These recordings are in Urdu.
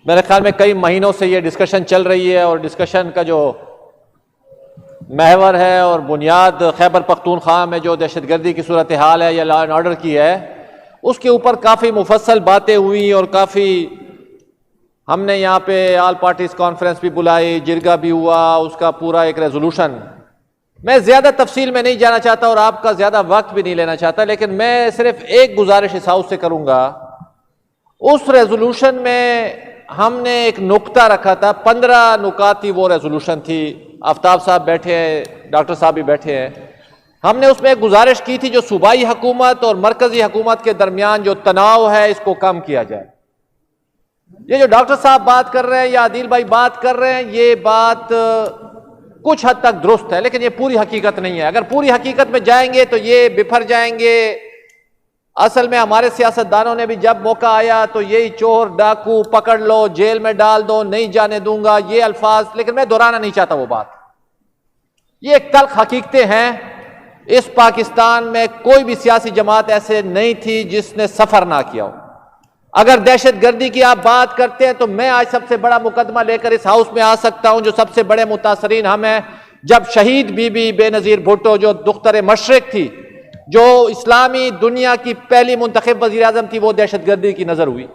میرے خیال میں کئی مہینوں سے یہ ڈسکشن چل رہی ہے، اور ڈسکشن کا جو محور ہے اور بنیاد خیبر پختونخوا میں جو دہشت گردی کی صورتحال ہے یا لا اینڈ آرڈر کی ہے، اس کے اوپر کافی مفصل باتیں ہوئی، اور کافی ہم نے یہاں پہ آل پارٹیز کانفرنس بھی بلائی، جرگہ بھی ہوا، اس کا پورا ایک ریزولوشن. میں زیادہ تفصیل میں نہیں جانا چاہتا اور آپ کا زیادہ وقت بھی نہیں لینا چاہتا، لیکن میں صرف ایک گزارش اس ہاؤس سے کروں گا. اس ریزولوشن میں ہم نے ایک نقطہ رکھا تھا، 15 نکات کی وہ ریزولوشن تھی. آفتاب صاحب بیٹھے ہیں، ڈاکٹر صاحب بھی بیٹھے ہیں. ہم نے اس میں ایک گزارش کی تھی جو صوبائی حکومت اور مرکزی حکومت کے درمیان جو تناؤ ہے اس کو کم کیا جائے. یہ جو ڈاکٹر صاحب بات کر رہے ہیں یا عادل بھائی بات کر رہے ہیں، یہ بات کچھ حد تک درست ہے، لیکن یہ پوری حقیقت نہیں ہے. اگر پوری حقیقت میں جائیں گے تو یہ بفر جائیں گے. اصل میں ہمارے سیاستدانوں نے بھی جب موقع آیا تو یہی چور ڈاکو پکڑ لو، جیل میں ڈال دو، نہیں جانے دوں گا، یہ الفاظ، لیکن میں دہرانا نہیں چاہتا وہ بات. یہ ایک تلخ حقیقتیں ہیں. اس پاکستان میں کوئی بھی سیاسی جماعت ایسے نہیں تھی جس نے سفر نہ کیا ہو. اگر دہشت گردی کی آپ بات کرتے ہیں تو میں آج سب سے بڑا مقدمہ لے کر اس ہاؤس میں آ سکتا ہوں. جو سب سے بڑے متاثرین ہم ہیں. جب شہید بی بی بے نظیر بھٹو جو دختر مشرق تھی، جو اسلامی دنیا کی پہلی منتخب وزیر اعظم تھی، وہ دہشت گردی کی نظر ہوئی.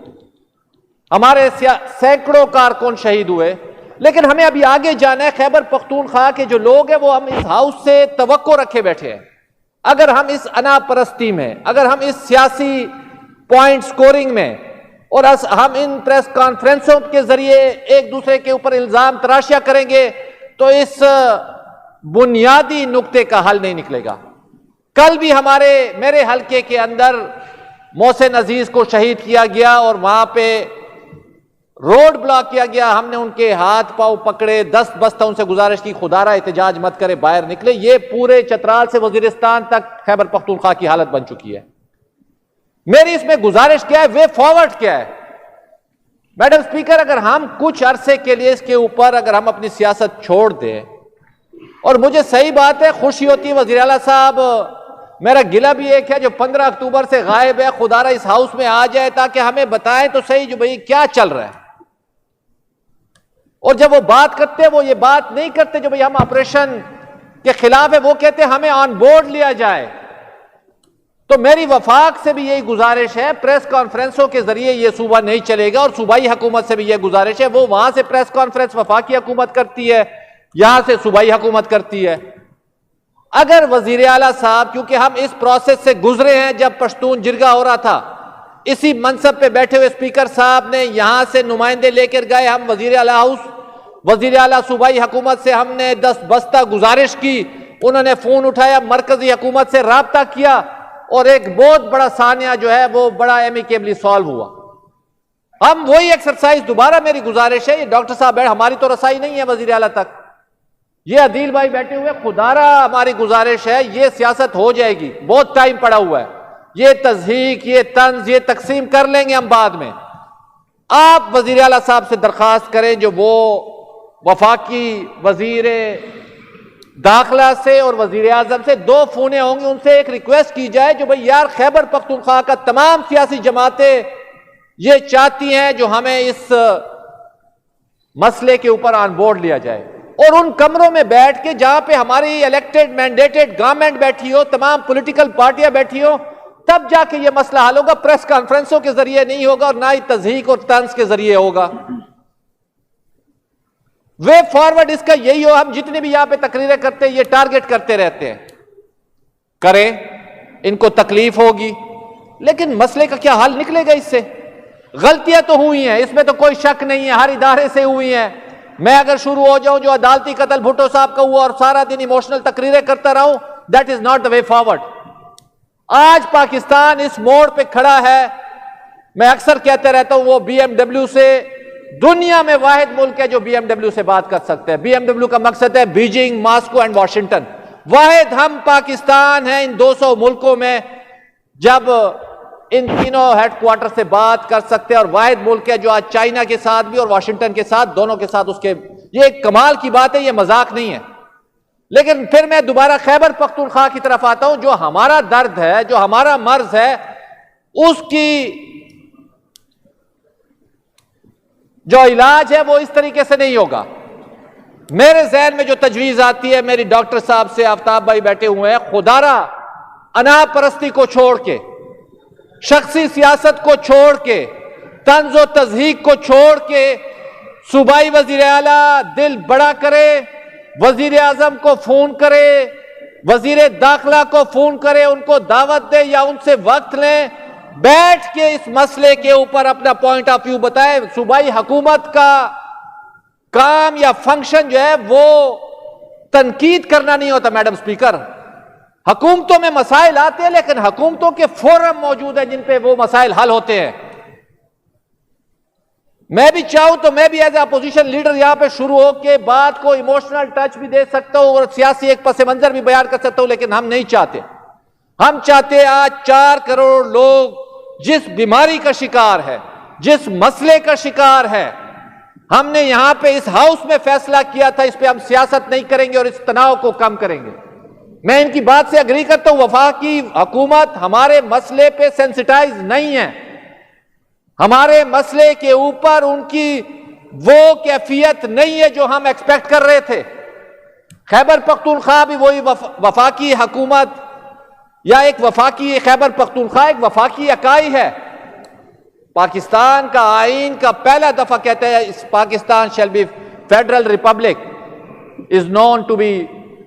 ہمارے سینکڑوں کارکن شہید ہوئے. لیکن ہمیں ابھی آگے جانا ہے. خیبر پختونخوا کے جو لوگ ہیں وہ ہم اس ہاؤس سے توقع رکھے بیٹھے ہیں. اگر ہم اس انا پرستی میں، اگر ہم اس سیاسی پوائنٹ سکورنگ میں، اور ہم ان پریس کانفرنسوں کے ذریعے ایک دوسرے کے اوپر الزام تراشیاں کریں گے تو اس بنیادی نقطے کا حل نہیں نکلے گا. کل بھی میرے حلقے کے اندر محسن عزیز کو شہید کیا گیا اور وہاں پہ روڈ بلاک کیا گیا. ہم نے ان کے ہاتھ پاؤں پکڑے، دست بستہ ان سے گزارش کی خدارہ احتجاج مت کرے، باہر نکلے. یہ پورے چترال سے وزیرستان تک خیبر پختونخوا کی حالت بن چکی ہے. میری اس میں گزارش کیا ہے، وے فارورڈ کیا ہے؟ میڈم سپیکر، اگر ہم کچھ عرصے کے لیے اس کے اوپر اگر ہم اپنی سیاست چھوڑ دیں، اور مجھے صحیح بات ہے، خوشی ہوتی ہے وزیر اعلیٰ صاحب، میرا گلہ بھی ایک ہے جو 15 اکتوبر سے غائب ہے، خدا را اس ہاؤس میں آ جائے تاکہ ہمیں بتائیں تو صحیح جو بھئی کیا چل رہا ہے. اور جب وہ بات کرتے وہ یہ بات نہیں کرتے جو بھئی ہم آپریشن کے خلاف ہے، وہ کہتے ہمیں آن بورڈ لیا جائے. تو میری وفاق سے بھی یہی گزارش ہے، پریس کانفرنسوں کے ذریعے یہ صوبہ نہیں چلے گا. اور صوبائی حکومت سے بھی یہ گزارش ہے، وہ وہاں سے پریس کانفرنس وفاقی حکومت کرتی ہے، یہاں سے صوبائی حکومت کرتی ہے. اگر وزیر اعلیٰ صاحب، کیونکہ ہم اس پروسیس سے گزرے ہیں، جب پشتون جرگہ ہو رہا تھا، اسی منصب پہ بیٹھے ہوئے اسپیکر صاحب نے یہاں سے نمائندے لے کر گئے، ہم وزیر اعلیٰ ہاؤس، وزیر اعلیٰ صوبائی حکومت سے ہم نے دست بستہ گزارش کی. انہوں نے فون اٹھایا، مرکزی حکومت سے رابطہ کیا، اور ایک بہت بڑا سانحہ جو ہے وہ بڑا ایمیکیبلی سالو ہوا. ہم وہی ایکسرسائز دوبارہ، میری گزارش ہے، یہ ڈاکٹر صاحب ہماری تو رسائی نہیں ہے وزیر اعلیٰ تک، یہ عادل بھائی بیٹھے ہوئے، خدا را ہماری گزارش ہے، یہ سیاست ہو جائے گی. بہت ٹائم پڑا ہوا ہے. یہ تضحیک، یہ طنز، یہ تقسیم کر لیں گے ہم بعد میں. آپ وزیر اعلیٰ صاحب سے درخواست کریں، جو وہ وفاقی وزیر داخلہ سے اور وزیر اعظم سے 2 فونیں ہوں گی، ان سے ایک ریکویسٹ کی جائے جو بھئی یار خیبر پختونخوا کا تمام سیاسی جماعتیں یہ چاہتی ہیں جو ہمیں اس مسئلے کے اوپر آن بورڈ لیا جائے، اور ان کمروں میں بیٹھ کے جہاں پہ ہماری الیکٹڈ مینڈیٹڈ گورنمنٹ بیٹھی ہو، تمام پولیٹیکل پارٹیاں بیٹھی ہو، تب جا کے یہ مسئلہ حل ہوگا. پریس کانفرنسوں کے ذریعے نہیں ہوگا، اور نہ ہی تضحیک اور طنز کے ذریعے ہوگا. وے فارورڈ اس کا یہی ہو. ہم جتنے بھی یہاں پہ تقریریں کرتے ہیں یہ ٹارگٹ کرتے رہتے ہیں، کریں، ان کو تکلیف ہوگی، لیکن مسئلے کا کیا حل نکلے گا اس سے؟ غلطیاں تو ہوئی ہیں، اس میں تو کوئی شک نہیں ہے، ہر ادارے سے ہوئی ہیں. میں اگر شروع ہو جاؤں جو عدالتی قتل بھٹو صاحب کا ہوا اور سارا دن ایموشنل تقریریں کرتا رہوں، that is not the way forward. آج پاکستان اس موڑ پہ کھڑا ہے. میں اکثر کہتے رہتا ہوں، وہ بی ایم ڈبلیو سے دنیا میں واحد ملک ہے جو بی ایم ڈبلیو سے بات کر سکتے ہیں. بی ایم ڈبلیو کا مقصد ہے بیجنگ، ماسکو اینڈ واشنگٹن. واحد ہم پاکستان ہیں ان 200 ملکوں میں جب ان تینوں ہیڈ کوارٹر سے بات کر سکتے ہیں، اور واحد ملک ہے جو آج چائنا کے ساتھ بھی اور واشنگٹن کے ساتھ، دونوں کے ساتھ اس کے، یہ ایک کمال کی بات ہے، یہ مذاق نہیں ہے. لیکن پھر میں دوبارہ خیبر پختونخوا کی طرف آتا ہوں. جو ہمارا درد ہے، جو ہمارا مرض ہے، اس کی جو علاج ہے وہ اس طریقے سے نہیں ہوگا. میرے ذہن میں جو تجویز آتی ہے میری ڈاکٹر صاحب سے، آفتاب بھائی بیٹھے ہوئے ہیں، خدارا انا پرستی کو چھوڑ کے، شخصی سیاست کو چھوڑ کے، طنز و تضحیک کو چھوڑ کے صوبائی وزیر اعلیٰ دل بڑا کرے، وزیر اعظم کو فون کرے، وزیر داخلہ کو فون کرے، ان کو دعوت دے یا ان سے وقت لیں، بیٹھ کے اس مسئلے کے اوپر اپنا پوائنٹ آف ویو بتائے. صوبائی حکومت کا کام یا فنکشن جو ہے وہ تنقید کرنا نہیں ہوتا میڈم سپیکر. حکومتوں میں مسائل آتے ہیں لیکن حکومتوں کے فورم موجود ہیں جن پہ وہ مسائل حل ہوتے ہیں. میں بھی چاہوں تو میں بھی ایز اے اپوزیشن لیڈر یہاں پہ شروع ہو کے بات کو ایموشنل ٹچ بھی دے سکتا ہوں اور سیاسی ایک پس منظر بھی بیان کر سکتا ہوں، لیکن ہم نہیں چاہتے. ہم چاہتے آج 4 کروڑ لوگ جس بیماری کا شکار ہے، جس مسئلے کا شکار ہے، ہم نے یہاں پہ اس ہاؤس میں فیصلہ کیا تھا اس پہ ہم سیاست نہیں کریں گے اور اس تناؤ کو کم کریں گے. میں ان کی بات سے اگری کرتا ہوں. وفاقی حکومت ہمارے مسئلے پہ سینسٹائز نہیں ہے، ہمارے مسئلے کے اوپر ان کی وہ کیفیت نہیں ہے جو ہم ایکسپیکٹ کر رہے تھے. خیبر پختونخوا بھی وہی وفاقی حکومت یا ایک وفاقی خیبر پختونخوا ایک وفاقی اکائی ہے. پاکستان کا آئین کا پہلا دفعہ کہتا ہے اس Pakistan shall be federal republic is known to be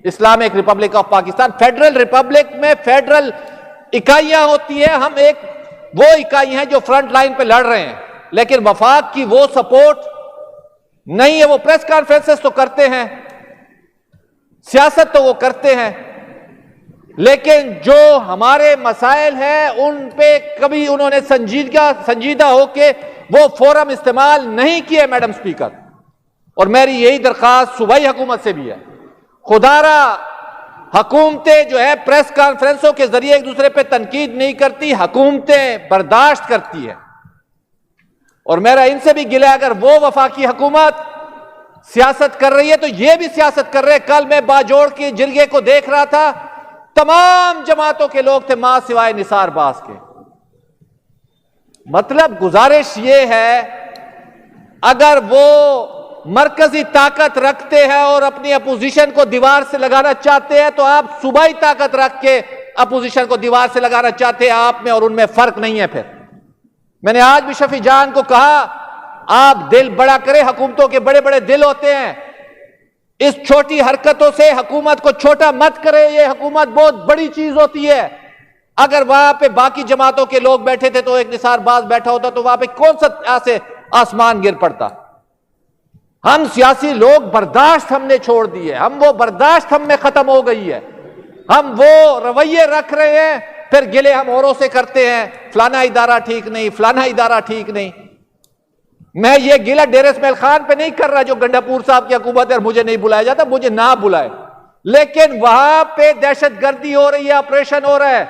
Islamic republic of Pakistan. Federal republic میں فیڈرل اکائیاں ہوتی ہیں، ہم ایک وہ اکائی ہیں جو فرنٹ لائن پہ لڑ رہے ہیں، لیکن وفاق کی وہ سپورٹ نہیں ہے. وہ پریس کانفرنسز تو کرتے ہیں، سیاست تو وہ کرتے ہیں، لیکن جو ہمارے مسائل ہیں ان پہ کبھی انہوں نے سنجیدہ ہو کے وہ فورم استعمال نہیں کیے میڈم سپیکر. اور میری یہی درخواست صوبائی حکومت سے بھی ہے، خدارا حکومتیں جو ہے پریس کانفرنسوں کے ذریعے ایک دوسرے پہ تنقید نہیں کرتی، حکومتیں برداشت کرتی ہیں. اور میرا ان سے بھی گلہ ہے اگر وہ وفاقی حکومت سیاست کر رہی ہے تو یہ بھی سیاست کر رہے ہیں. کل میں باجوڑ کے جرگے کو دیکھ رہا تھا، تمام جماعتوں کے لوگ تھے ماں سوائے نثار باز کے. مطلب گزارش یہ ہے اگر وہ مرکزی طاقت رکھتے ہیں اور اپنی اپوزیشن کو دیوار سے لگانا چاہتے ہیں تو آپ صوبائی طاقت رکھ کے اپوزیشن کو دیوار سے لگانا چاہتے ہیں. آپ میں اور ان میں فرق نہیں ہے. پھر میں نے آج بھی شفیع جان کو کہا آپ دل بڑا کریں، حکومتوں کے بڑے بڑے دل ہوتے ہیں، اس چھوٹی حرکتوں سے حکومت کو چھوٹا مت کرے. یہ حکومت بہت بڑی چیز ہوتی ہے. اگر وہاں پہ باقی جماعتوں کے لوگ بیٹھے تھے تو ایک نثار باز بیٹھا ہوتا تو وہاں پہ کون سا سے آسمان گر پڑتا. ہم سیاسی لوگ برداشت ہم نے چھوڑ دی ہے، ہم وہ برداشت ہم میں ختم ہو گئی ہے. ہم وہ رویے رکھ رہے ہیں، پھر گلے ہم اوروں سے کرتے ہیں، فلانا ادارہ ٹھیک نہیں، فلانا ادارہ ٹھیک نہیں. میں یہ گلہ ڈیر اسماعیل خان پہ نہیں کر رہا جو گنڈا پور صاحب کی حکومت ہے اور مجھے نہیں بلایا جاتا، مجھے نہ بلائے. لیکن وہاں پہ دہشت گردی ہو رہی ہے، آپریشن ہو رہا ہے.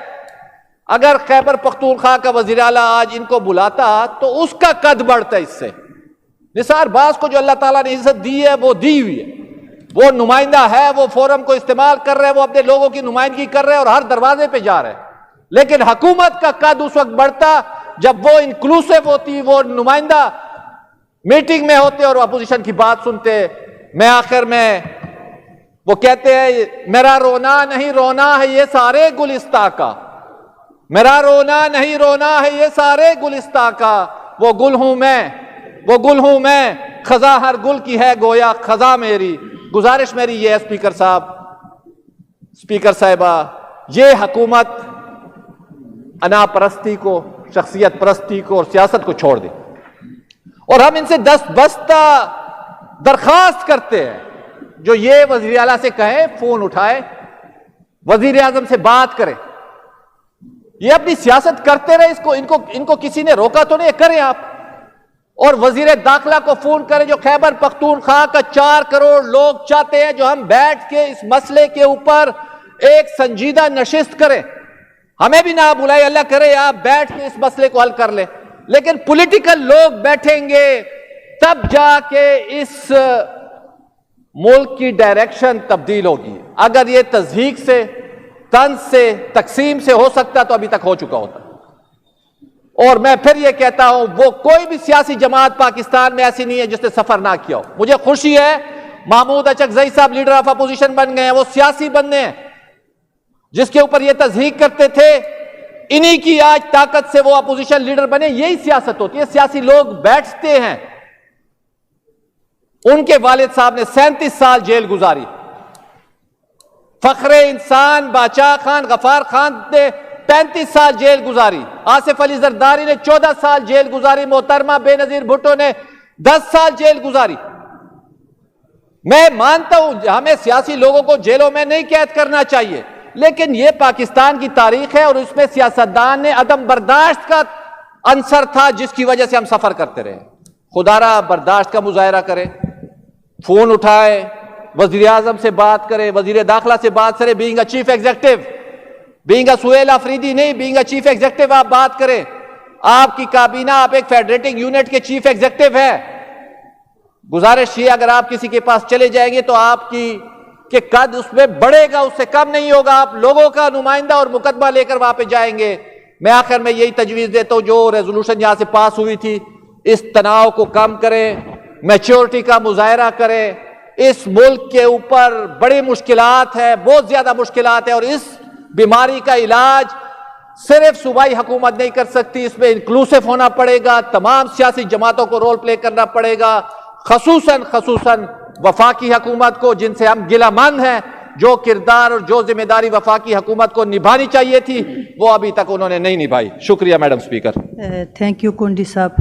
اگر خیبر پختونخوا کا وزیر اعلیٰ آج ان کو بلاتا تو اس کا قد بڑھتا. اس سے نثار باز کو جو اللہ تعالیٰ نے عزت دی ہے وہ دی ہوئی ہے، وہ نمائندہ ہے، وہ فورم کو استعمال کر رہے ہیں، وہ اپنے لوگوں کی نمائندگی کر رہے ہیں اور ہر دروازے پہ جا رہے ہیں. لیکن حکومت کا قد اس وقت بڑھتا جب وہ انکلوسیو ہوتی، وہ نمائندہ میٹنگ میں ہوتے اور اپوزیشن کی بات سنتے. میں آخر میں وہ کہتے ہیں میرا رونا نہیں رونا ہے یہ سارے گلستاں کا، میرا رونا نہیں رونا ہے یہ سارے گلستاں کا. وہ گل ہوں میں، وہ گل ہوں میں، خزاں ہر گل کی ہے گویا خزاں میری. گزارش میری یہ ہے اسپیکر صاحب، اسپیکر صاحبہ، یہ حکومت انا پرستی کو، شخصیت پرستی کو اور سیاست کو چھوڑ دے. اور ہم ان سے دست بستہ درخواست کرتے ہیں جو یہ وزیر اعلیٰ سے کہیں فون اٹھائے، وزیر اعظم سے بات کریں. یہ اپنی سیاست کرتے رہے، ان کو کسی نے روکا تو نہیں، کریں آپ. اور وزیر داخلہ کو فون کریں جو خیبر پختونخوا کا 4 کروڑ لوگ چاہتے ہیں جو ہم بیٹھ کے اس مسئلے کے اوپر ایک سنجیدہ نشست کریں. ہمیں بھی نہ بلائے، اللہ کرے آپ بیٹھ کے اس مسئلے کو حل کر لیں. لیکن پولیٹیکل لوگ بیٹھیں گے تب جا کے اس ملک کی ڈائریکشن تبدیل ہوگی. اگر یہ تضحیک سے، طنز سے، تقسیم سے ہو سکتا تو ابھی تک ہو چکا ہوتا. اور میں پھر یہ کہتا ہوں وہ کوئی بھی سیاسی جماعت پاکستان میں ایسی نہیں ہے جس نے سفر نہ کیا ہو. مجھے خوشی ہے محمود اچکزئی صاحب لیڈر آف اپوزیشن بن گئے ہیں, وہ سیاسی بننے ہیں. جس کے اوپر یہ تضحیق کرتے تھے انہی کی آج طاقت سے وہ اپوزیشن لیڈر بنے. یہی سیاست ہوتی ہے, سیاسی لوگ بیٹھتے ہیں. ان کے والد صاحب نے 37 سال جیل گزاری. فخر انسان باچا خان غفار خان نے 35 سال جیل گزاری. آصف علی زرداری نے 14 سال جیل گزاری. محترمہ بے نظیر بھٹو نے 10 سال جیل گزاری. میں مانتا ہوں ہمیں سیاسی لوگوں کو جیلوں میں نہیں قید کرنا چاہیے, لیکن یہ پاکستان کی تاریخ ہے اور اس میں سیاستدان نے عدم برداشت کا عنصر تھا جس کی وجہ سے ہم سفر کرتے رہے. خدا را برداشت کا مظاہرہ کرے, فون اٹھائے, وزیر اعظم سے بات کرے, وزیر داخلہ سے بات کرے, being a chief executive, being a Sohail Afridi نہیں, بینگ اے چیف ایگزیکٹو آپ بات کریں. آپ کی کابینہ, آپ ایک فیڈریٹنگ یونٹ کے چیف ایگزیکٹو ہے. گزارش یہ اگر آپ کسی کے پاس چلے جائیں گے تو آپ کی کہ قد اس میں بڑھے گا, اس سے کم نہیں ہوگا. آپ لوگوں کا نمائندہ اور مقدمہ لے کر وہاں پہ جائیں گے. میں آخر میں یہی تجویز دیتا ہوں جو ریزولوشن یہاں سے پاس ہوئی تھی, اس تناؤ کو کم کریں, میچورٹی کا مظاہرہ کریں. اس ملک کے اوپر بڑی مشکلات ہے, بہت زیادہ مشکلات ہے, اور اس بیماری کا علاج صرف صوبائی حکومت نہیں کر سکتی. اس میں انکلوسیو ہونا پڑے گا, تمام سیاسی جماعتوں کو رول پلے کرنا پڑے گا, خصوصاً وفاقی حکومت کو جن سے ہم گلہ مند ہیں. جو کردار اور جو ذمہ داری وفاقی حکومت کو نبھانی چاہیے تھی وہ ابھی تک انہوں نے نہیں نبھائی. شکریہ میڈم اسپیکر. تھینک یو کنڈی صاحب.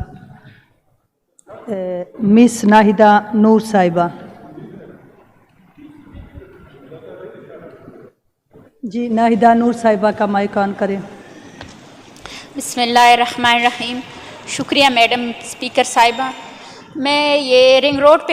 مس ناہدہ نور صاحبہ. جی ناہدہ نور صاحبہ کا مائک آن کریں. بسم اللہ الرحمن الرحیم. شکریہ میڈم اسپیکر صاحبہ. میں یہ رنگ روڈ پہ